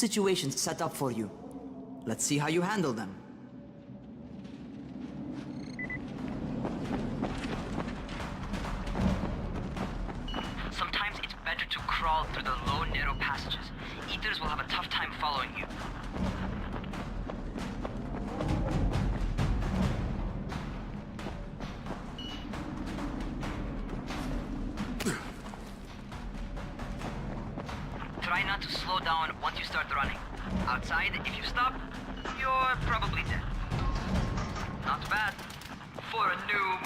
situations set up for you. Let's see how you handle them. Sometimes it's better to crawl through the low, narrow passages. Eaters will have a tough time following you. Try not to slow down once you start running. Outside, if you stop, you're probably dead. Not bad for a noob.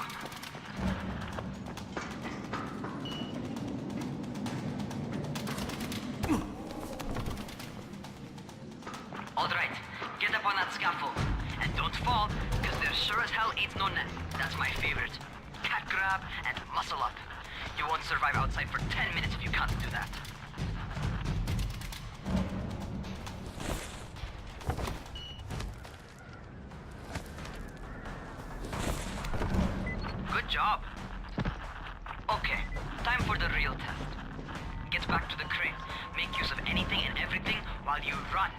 Alright, get up on that scaffold. And don't fall, because there sure as hell ain't no net. That's my favorite. Cat grab and muscle up. You won't survive outside for 10 minutes if you can't do that. Good job. Okay, time for the real test. Get back to the crate. Make use of anything and everything while you run.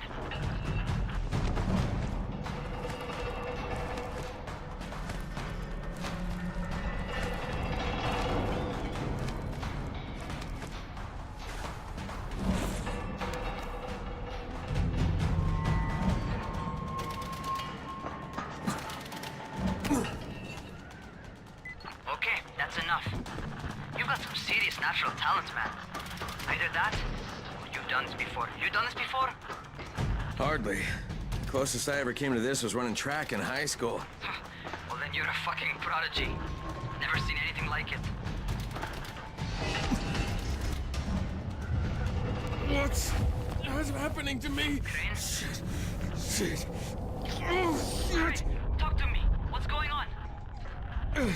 Okay, that's enough. You've got some serious natural talent, man. Either that, or you've done this before. You done this before? Hardly. The closest I ever came to this was running track in high school. Well, then you're a fucking prodigy. Never seen anything like it. What's happening to me? Crane? Shit. Crane, talk to me. What's going on?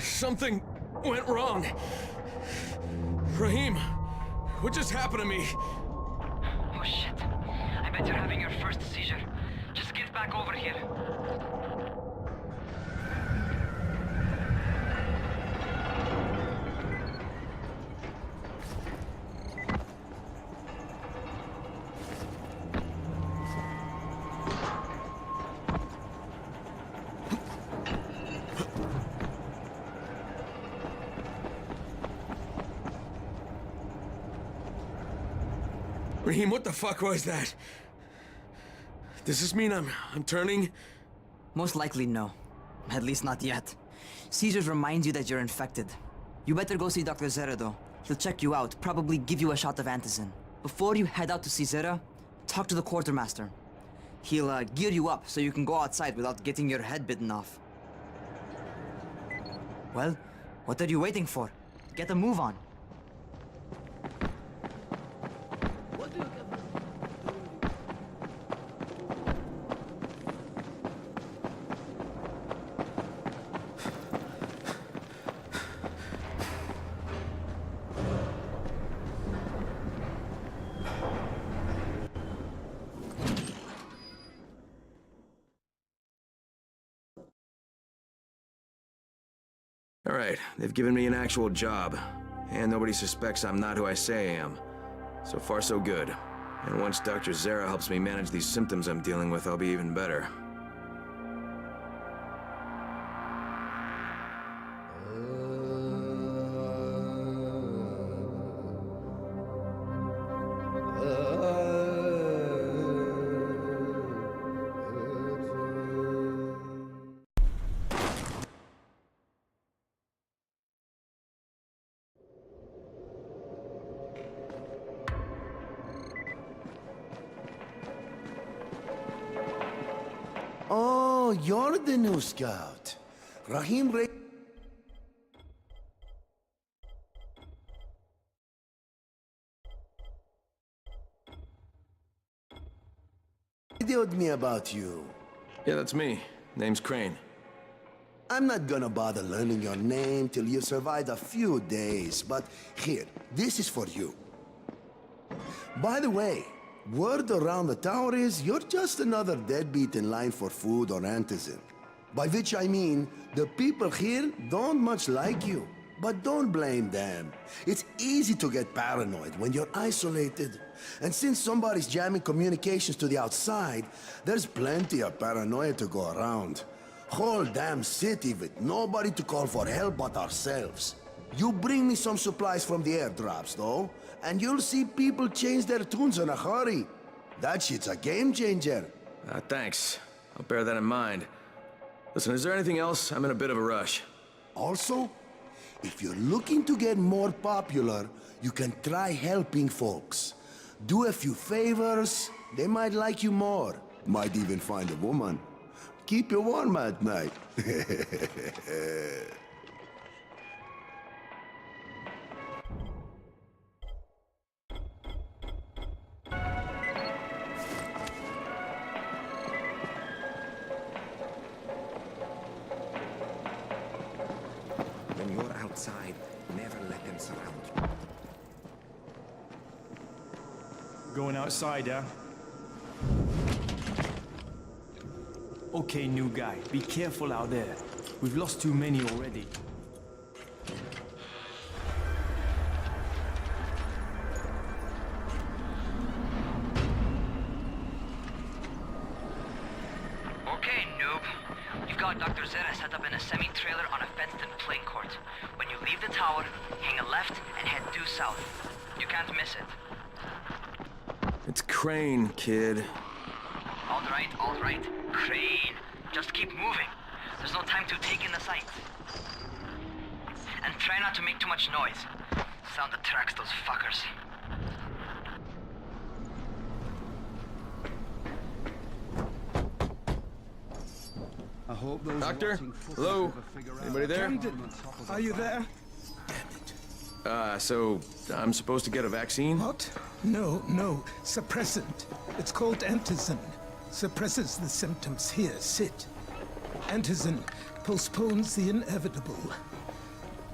Something went wrong. Rahim, what just happened to me? Oh shit. I bet you're having your first seizure. Just get back over here. Rahim, what the fuck was that? Does this mean I'm turning? Most likely no. At least not yet. Seizures reminds you that you're infected. You better go see Dr. Zera though. He'll check you out, probably give you a shot of antizin. Before you head out to see Zera, talk to the quartermaster. He'll gear you up so you can go outside without getting your head bitten off. Well, what are you waiting for? Get a move on. All right, they've given me an actual job. And nobody suspects I'm not who I say I am. So far, so good. And once Dr. Zera helps me manage these symptoms I'm dealing with, I'll be even better. Oh, you're the new scout. Rahim radioed me about you. Yeah, that's me. Name's Crane. I'm not gonna bother learning your name till you survived a few days, but here, this is for you. By the way, word around the tower is you're just another deadbeat in line for food or antizin. By which I mean, the people here don't much like you. But don't blame them. It's easy to get paranoid when you're isolated. And since somebody's jamming communications to the outside, there's plenty of paranoia to go around. Whole damn city with nobody to call for help but ourselves. You bring me some supplies from the airdrops, though, and you'll see people change their tunes in a hurry. That shit's a game changer. Thanks. I'll bear that in mind. Listen, is there anything else? I'm in a bit of a rush. Also, if you're looking to get more popular, you can try helping folks. Do a few favors, they might like you more. Might even find a woman. Keep you warm at night. When you're outside, never let them surround you. Going outside, huh? Okay, new guy, be careful out there. We've lost too many already. Okay, noob. You've got Dr. Zera set up in a semi-trailer on a fenced-in playing court. When you leave the tower, hang a left and head due south. You can't miss it. It's Crane, kid. All right. Crane. Just keep moving. There's no time to take in the sights. And try not to make too much noise. Sound attracts those fuckers. I hope those Doctor? watching footage Hello? ever figure out- Anybody there? Camden, are you there? So I'm supposed to get a vaccine? What? No. Suppressant. It's called antizin. Suppresses the symptoms. Here, sit. Antizin postpones the inevitable.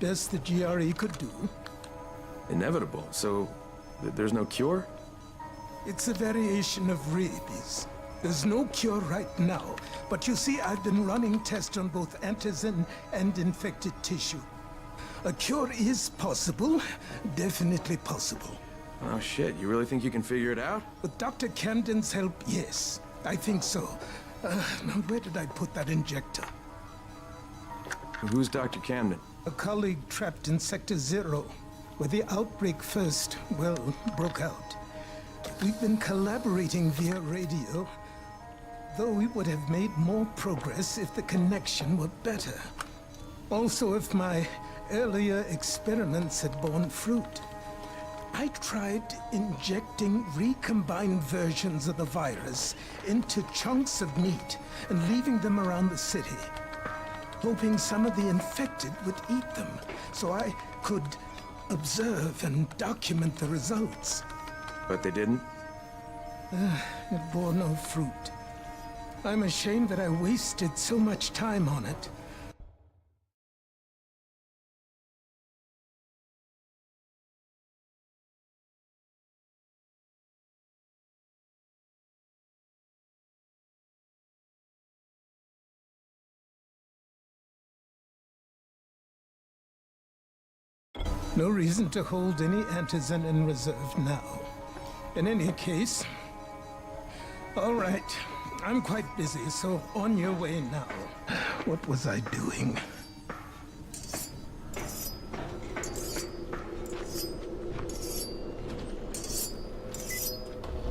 Best the GRE could do. Inevitable. So there's no cure? It's a variation of rabies. There's no cure right now, but you see, I've been running tests on both antizin and infected tissue. A cure is possible, definitely possible. Oh shit, you really think you can figure it out? With Dr. Camden's help, yes, I think so. Now, where did I put that injector? Who's Dr. Camden? A colleague trapped in Sector Zero, where the outbreak first, broke out. We've been collaborating via radio, though we would have made more progress if the connection were better. Also, if my earlier experiments had borne fruit. I tried injecting recombined versions of the virus into chunks of meat and leaving them around the city, hoping some of the infected would eat them so I could observe and document the results. But they didn't? It bore no fruit. I'm ashamed that I wasted so much time on it. No reason to hold any antizin in reserve now. In any case, all right. I'm quite busy, so on your way now. What was I doing?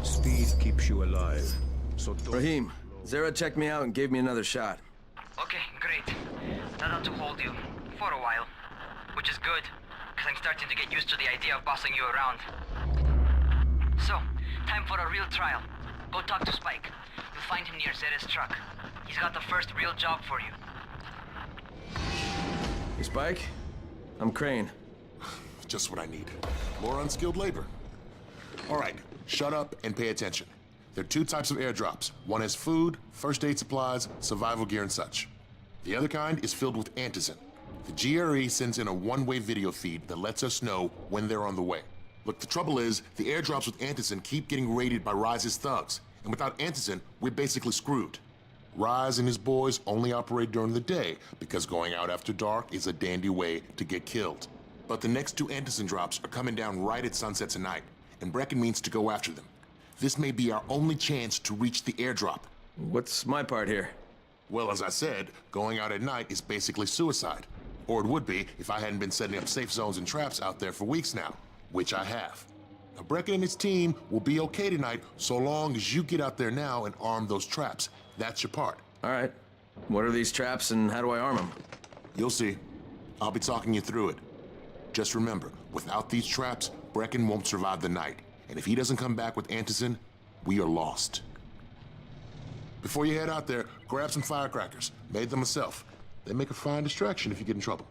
Speed keeps you alive, so don't... Rahim, Zara checked me out and gave me another shot. Okay, great. That ought to hold you. For a while. Which is good, because I'm starting to get used to the idea of bossing you around. So, time for a real trial. Go talk to Spike. You'll find him near Zera's truck. He's got the first real job for you. Hey, Spike? I'm Crane. Just what I need. More unskilled labor. All right, shut up and pay attention. There are two types of airdrops. One has food, first aid supplies, survival gear, and such. The other kind is filled with antizin. The GRE sends in a one-way video feed that lets us know when they're on the way. Look, the trouble is, the airdrops with antizin keep getting raided by Rise's thugs. And without antizin, we're basically screwed. Rise and his boys only operate during the day because going out after dark is a dandy way to get killed. But the next two Anderson drops are coming down right at sunset tonight, and Brecken means to go after them. This may be our only chance to reach the airdrop. What's my part here? Well, as I said, going out at night is basically suicide. Or it would be if I hadn't been setting up safe zones and traps out there for weeks now, which I have. Now, Brecken and his team will be okay tonight so long as you get out there now and arm those traps. That's your part. All right. What are these traps and how do I arm them? You'll see. I'll be talking you through it. Just remember, without these traps, Brecken won't survive the night. And if he doesn't come back with Anderson, we are lost. Before you head out there, grab some firecrackers. Made them myself. They make a fine distraction if you get in trouble.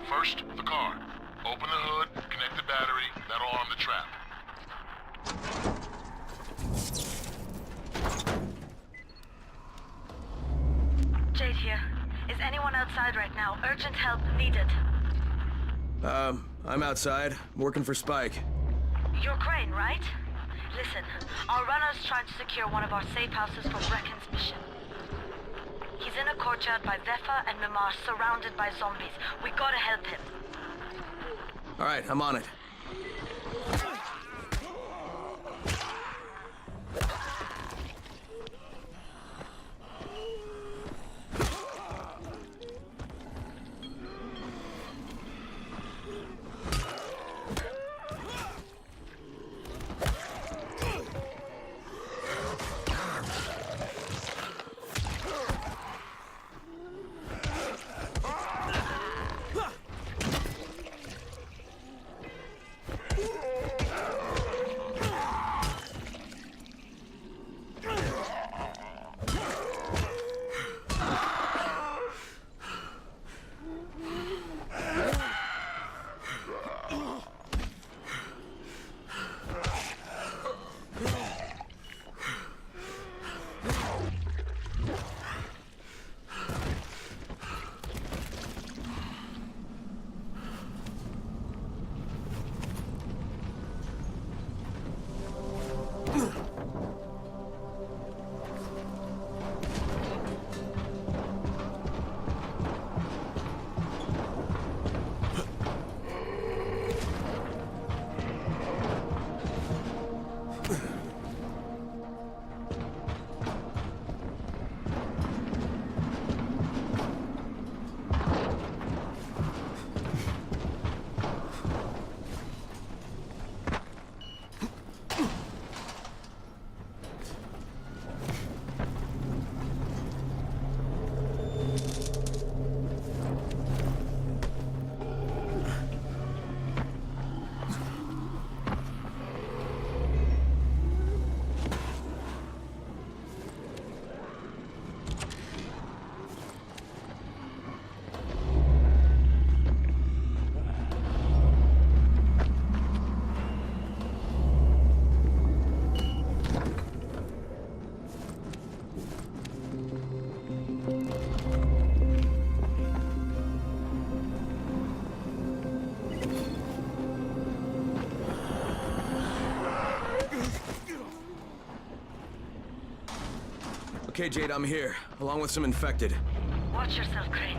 First, the car. Open the hood, connect the battery, that'll arm the trap. Jade here. Is anyone outside right now? Urgent help needed. I'm outside, working for Spike. You're Crane, right? Listen, our runner's trying to secure one of our safe houses for Brecken's mission. He's in a courtyard by Vefa and Mimar, surrounded by zombies. We gotta help him. All right, I'm on it. Okay, Jade, I'm here, along with some infected. Watch yourself, Crane.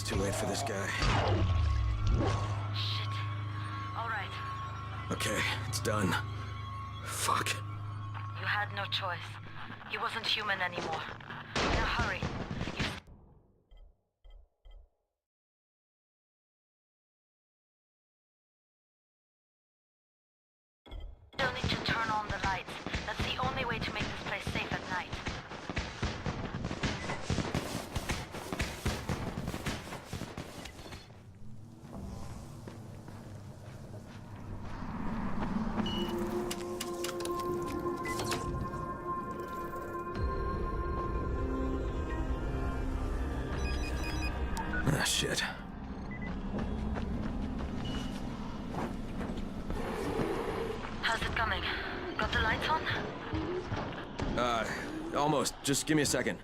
too late for this guy. Shit. All right. Okay, it's done. Fuck. You had no choice. He wasn't human anymore. Now hurry. You still need to turn on the lights. That's the only way to make this place safe at night. Ah, shit. How's it coming? Got the lights on? Almost. Just give me a second.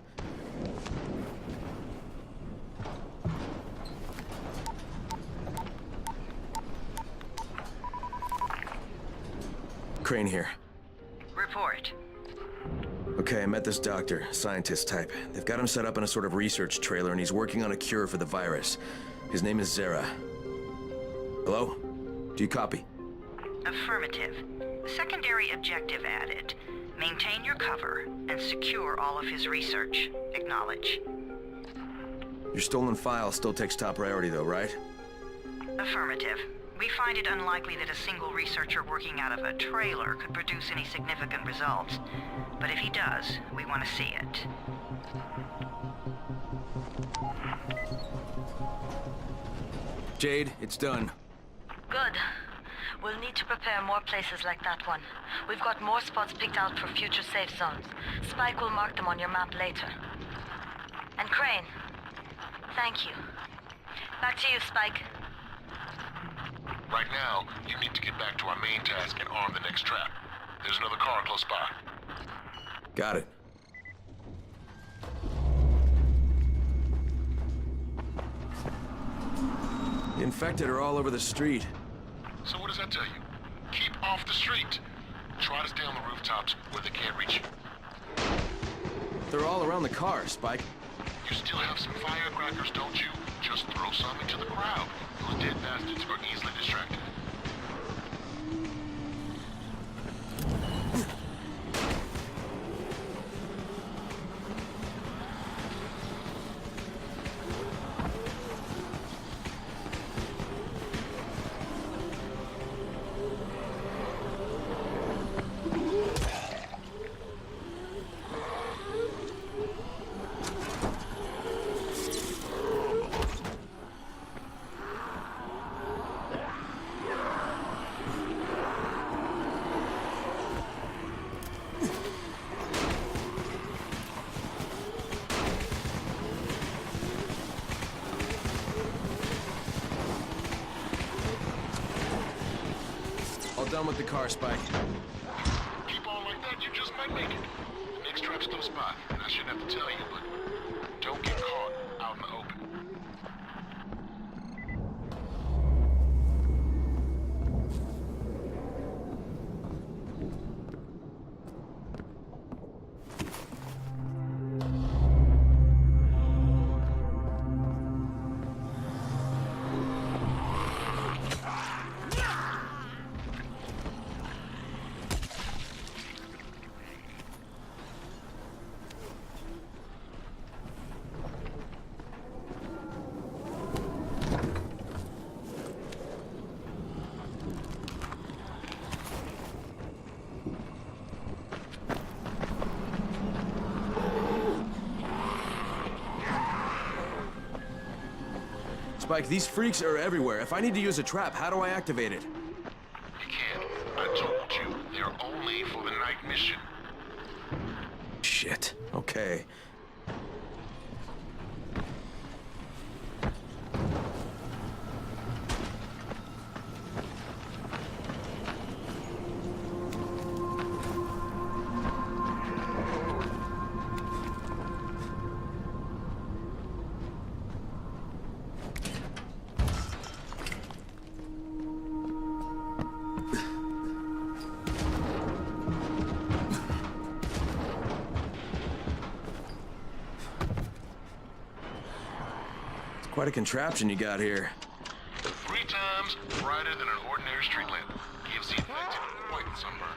Crane here. Report. Okay, I met this doctor, scientist type. They've got him set up in a sort of research trailer, and he's working on a cure for the virus. His name is Zera. Hello? Do you copy? Affirmative. Secondary objective added. Maintain your cover and secure all of his research. Acknowledge. Your stolen file still takes top priority though, right? Affirmative. We find it unlikely that a single researcher working out of a trailer could produce any significant results. But if he does, we want to see it. Jade, it's done. Good. We'll need to prepare more places like that one. We've got more spots picked out for future safe zones. Spike will mark them on your map later. And Crane, thank you. Back to you, Spike. Right now, you need to get back to our main task and arm the next trap. There's another car close by. Got it. The infected are all over the street. So what does that tell you? Keep off the street. Try to stay on the rooftops where they can't reach you. They're all around the car, Spike. You still have some firecrackers, don't you? Just throw some into the crowd. Those dead bastards are easily distracted. All done with the car, Spike. Keep on like that, you just might make it. The next trap's close by, and I shouldn't have to tell you, but don't get caught out in the open. Spike, these freaks are everywhere. If I need to use a trap, how do I activate it? You can't. I told you, they're only for the night mission. Shit. Okay. Quite a contraption you got here. 3 times brighter than an ordinary street lamp. Gives the infected quite the sunburn.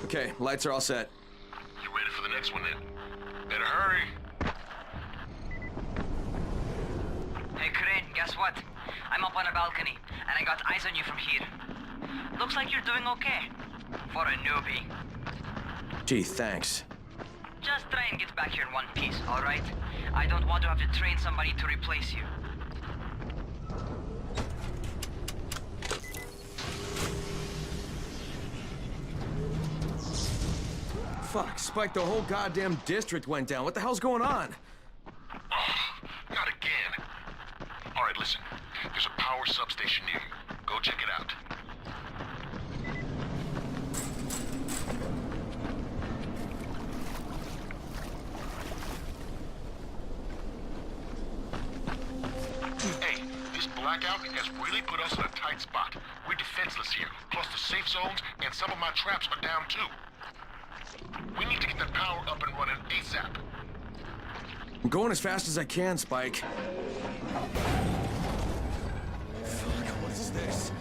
Okay, lights are all set. You ready for the next one then? Better hurry. Hey, Crane, guess what? I'm up on a balcony, and I got eyes on you from here. Looks like you're doing okay. For a newbie. Gee, thanks. Just try and get back here in one piece, alright? I don't want to have to train somebody to replace you. Fuck, Spike, the whole goddamn district went down. What the hell's going on? Oh, not again. All right, listen. There's a power substation near you. Go check it out. Hey, this blackout has really put us in a tight spot. We're defenseless here. Plus the safe zones and some of my traps are down too. We need to get that power up and running ASAP. I'm going as fast as I can, Spike. this?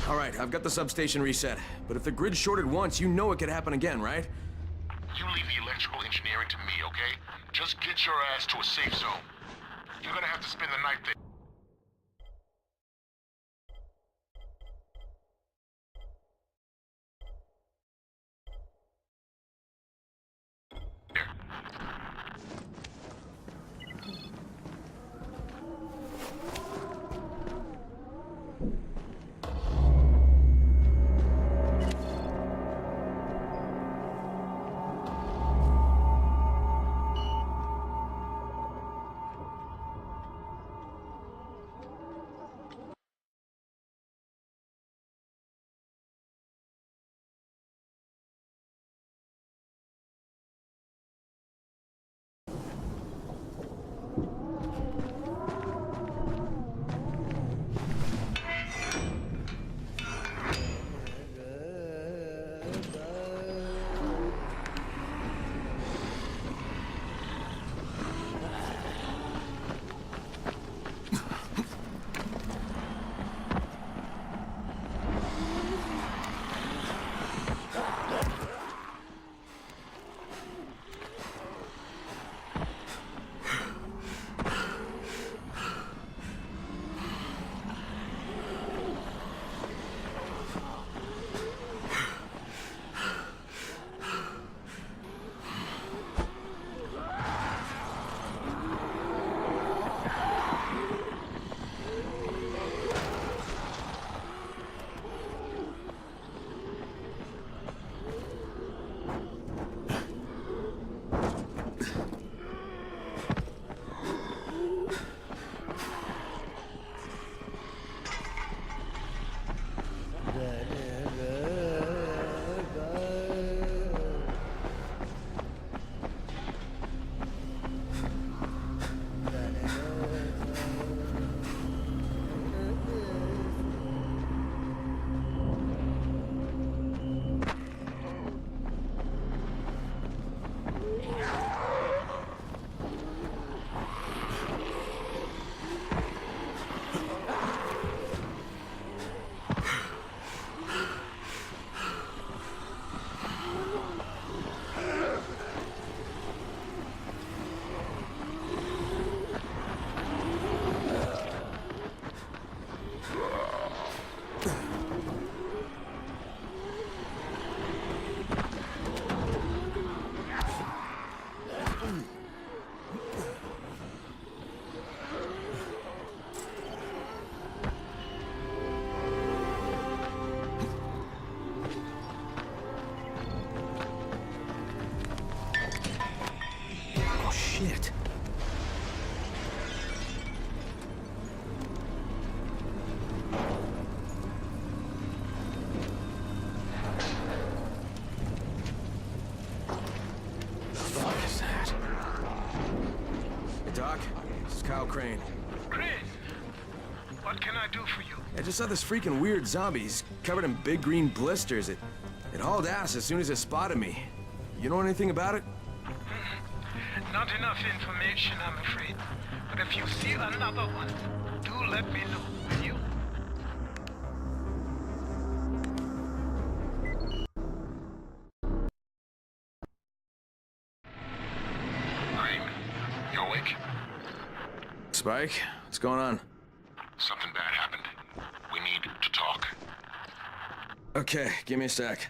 All right, I've got the substation reset. But if the grid's shorted once, you know it could happen again, right? You leave the electrical engineering to me, okay? Just get your ass to a safe zone. You're gonna have to spend the night there. just saw this freaking weird zombie. He's covered in big green blisters. It hauled ass as soon as it spotted me. You know anything about it? Not enough information, I'm afraid. But if you see another one, do let me know, will you? Crane, you awake? Spike, what's going on? Something bad happened. We need to talk. Okay, give me a sec.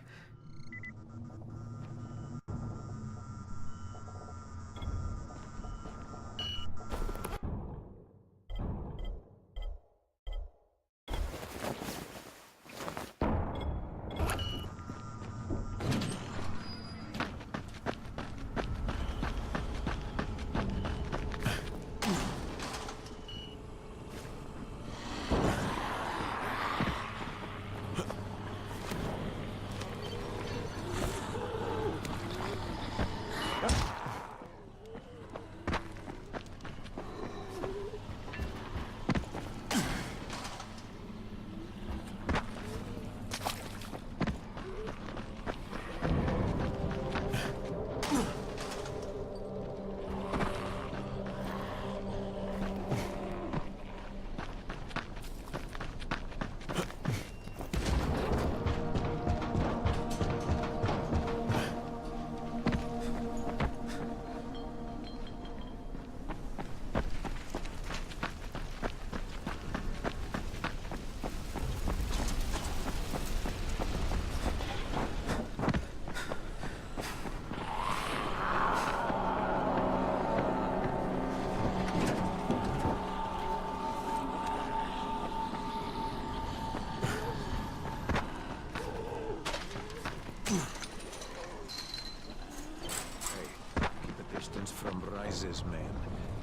From Rise's men.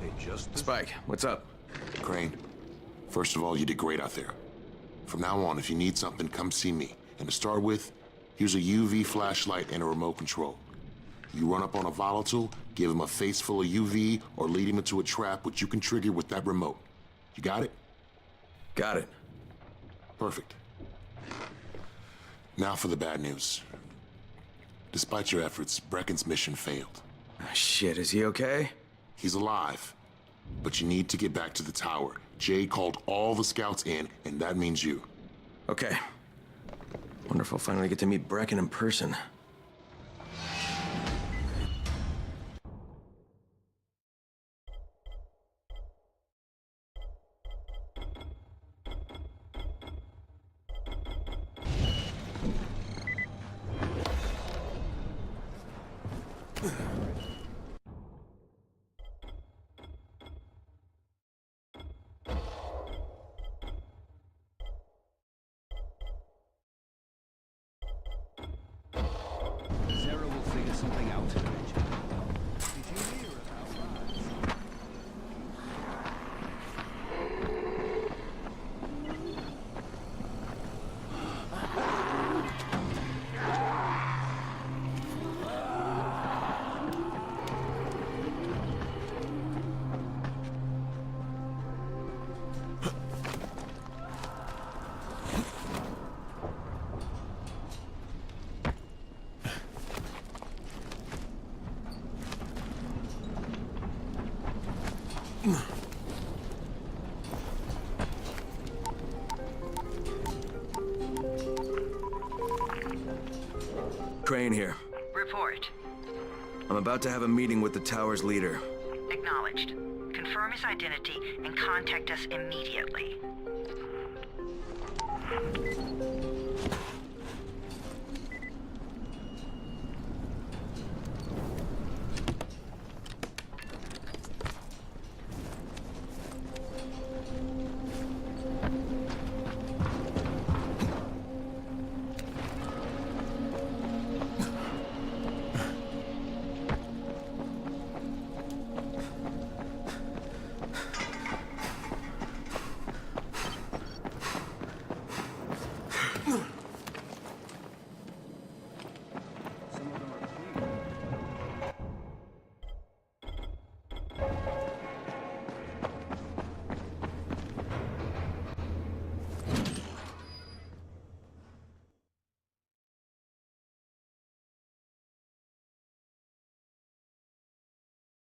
They just... Spike, what's up? Crane, first of all, you did great out there. From now on, if you need something, come see me. And to start with, here's a UV flashlight and a remote control. You run up on a volatile, give him a face full of UV, or lead him into a trap which you can trigger with that remote. You got it? Got it. Perfect. Now for the bad news. Despite your efforts, Brecken's mission failed. Shit, is he okay? He's alive, but you need to get back to the tower. Jade called all the scouts in, and that means you. Okay. Wonder if I'll finally get to meet Brecken in person. Zero will figure something out eventually. Did you hear about Rise? Crane here. Report. I'm about to have a meeting with the tower's leader. Acknowledged. Confirm his identity and contact us immediately.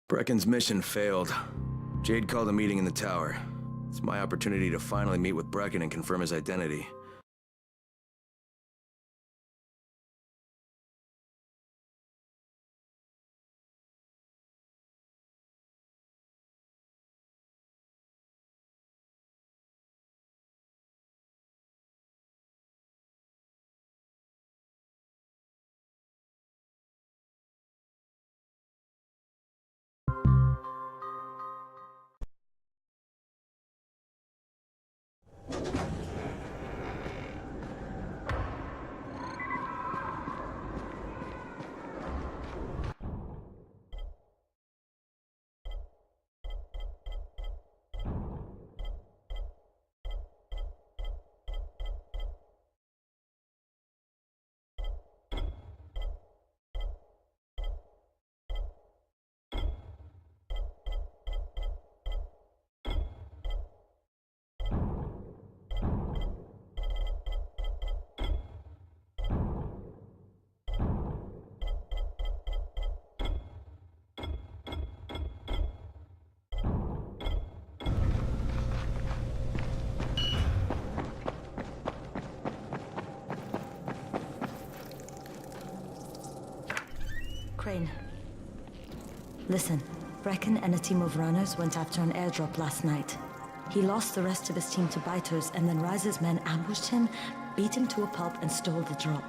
Brecken's mission failed. Jade called a meeting in the tower. It's my opportunity to finally meet with Brecken and confirm his identity. Crane. Listen, Brecken and a team of runners went after an airdrop last night. He lost the rest of his team to biters, and then Rise's men ambushed him, beat him to a pulp, and stole the drop.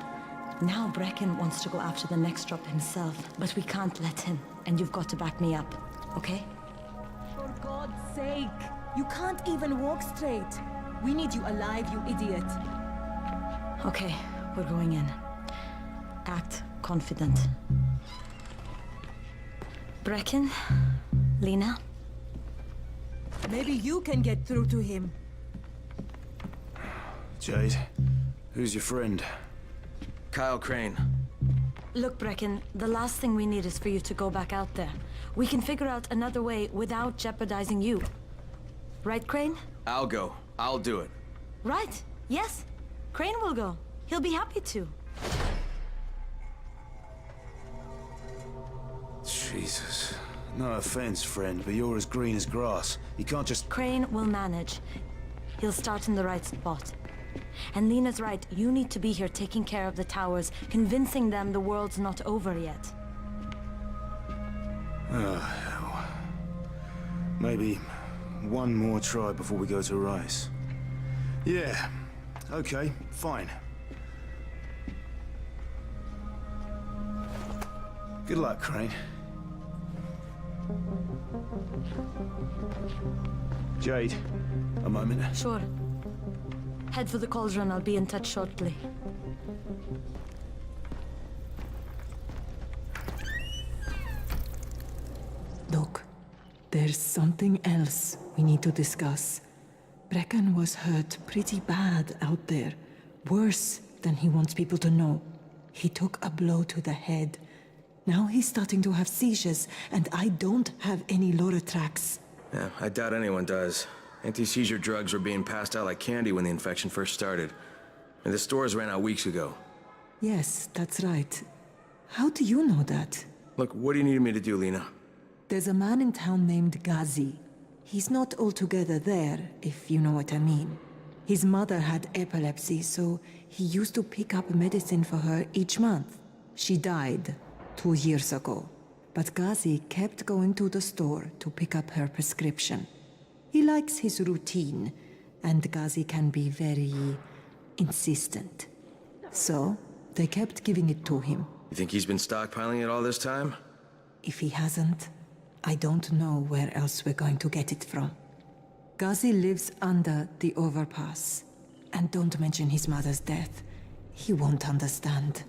Now Brecken wants to go after the next drop himself, but we can't let him, and you've got to back me up, okay? For God's sake! You can't even walk straight! We need you alive, you idiot! Okay, we're going in. Act confident. Brecken? Lena? Maybe you can get through to him. Jade, who's your friend? Kyle Crane. Look, Brecken, the last thing we need is for you to go back out there. We can figure out another way without jeopardizing you. Right, Crane? I'll go. I'll do it. Right. Yes. Crane will go. He'll be happy to. Jesus. No offense, friend, but you're as green as grass. You can't just... Crane will manage. He'll start in the right spot. And Lena's right, you need to be here taking care of the towers, convincing them the world's not over yet. Oh, hell. Maybe one more try before we go to Rice. Yeah, okay, fine. Good luck, Crane. Jade, a moment. Sure. Head for the cauldron, I'll be in touch shortly. Look, there's something else we need to discuss. Brecken was hurt pretty bad out there. Worse than he wants people to know. He took a blow to the head. Now he's starting to have seizures, and I don't have any Loratrax. Yeah, I doubt anyone does. Anti-seizure drugs were being passed out like candy when the infection first started. And the stores ran out weeks ago. Yes, that's right. How do you know that? Look, what do you need me to do, Lena? There's a man in town named Ghazi. He's not altogether there, if you know what I mean. His mother had epilepsy, so he used to pick up medicine for her each month. She died 2 years ago, but Ghazi kept going to the store to pick up her prescription. He likes his routine, and Ghazi can be very insistent. So, they kept giving it to him. You think he's been stockpiling it all this time? If he hasn't, I don't know where else we're going to get it from. Ghazi lives under the overpass. And don't mention his mother's death. He won't understand.